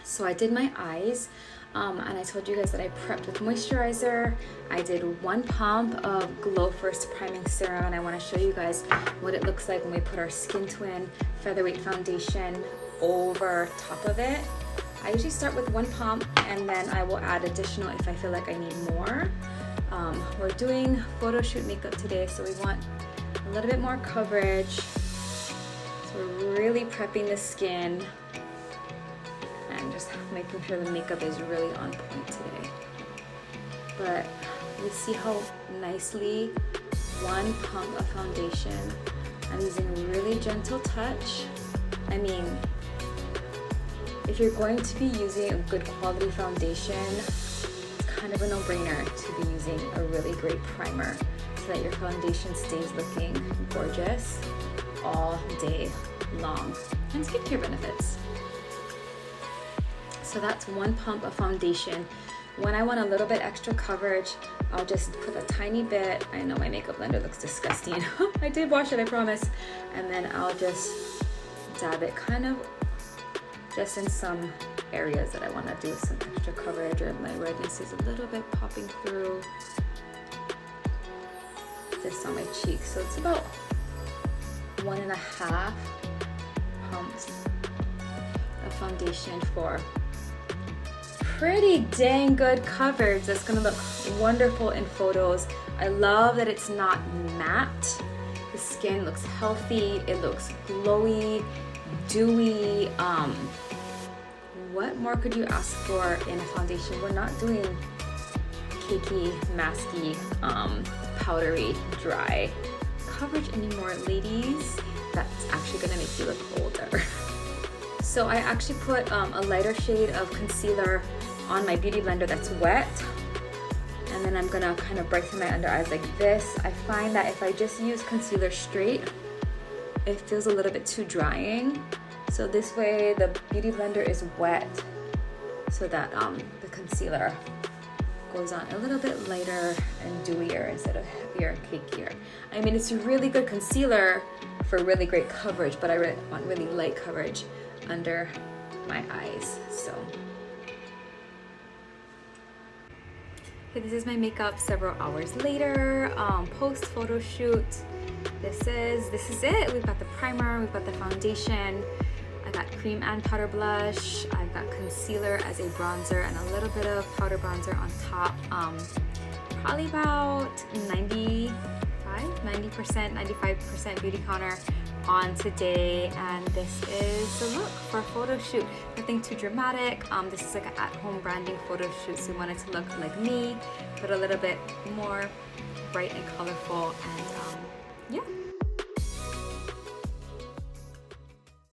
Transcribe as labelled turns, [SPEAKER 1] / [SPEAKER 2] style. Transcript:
[SPEAKER 1] So I did my eyes, and I told you guys that I prepped with moisturizer. I did 1 pump of Glow First Priming Serum, and I want to show you guys what it looks like when we put our Skin Twin Featherweight Foundation over top of it. I usually start with 1 pump, and then I will add additional if I feel like I need more. We're doing photo shoot makeup today, so we want a little bit more coverage. So we're really prepping the skin and just making sure the makeup is really on point today. But you see how nicely 1 pump of foundation. I'm using a really gentle touch. I mean, if you're going to be using a good quality foundation, it's kind of a no-brainer to be using a really great primer so that your foundation stays looking gorgeous all day long. And skincare benefits. So that's 1 pump of foundation. When I want a little bit extra coverage, I'll just put a tiny bit. I know my makeup blender looks disgusting. I did wash it, I promise. And then I'll just dab it kind of just in some areas that I want to do some extra coverage, or my redness is a little bit popping through. This on my cheeks. So it's about 1.5 pumps of foundation for pretty dang good coverage. That's gonna look wonderful in photos. I love that it's not matte. The skin looks healthy, it looks glowy, dewy. What more could you ask for in a foundation? We're not doing cakey, masky, powdery, dry coverage anymore, ladies. That's actually gonna make you look older. So I actually put a lighter shade of concealer on my beauty blender that's wet, and then I'm gonna kind of brighten my under eyes like this. I find that if I just use concealer straight, it feels a little bit too drying. So this way the beauty blender is wet so that the concealer goes on a little bit lighter and dewier instead of heavier and cakier. I mean, it's a really good concealer for really great coverage, but I want really light coverage under my eyes. So okay, this is my makeup several hours later, post photo shoot. This is it. We've got the primer, we've got the foundation, I got cream and powder blush, I've got concealer as a bronzer and a little bit of powder bronzer on top. Probably about 90%, 95% Beautycounter on today, and this is the look for a photo shoot. Nothing too dramatic. This is like an at-home branding photo shoot, so we want it to look like me, but a little bit more bright and colorful, and yeah.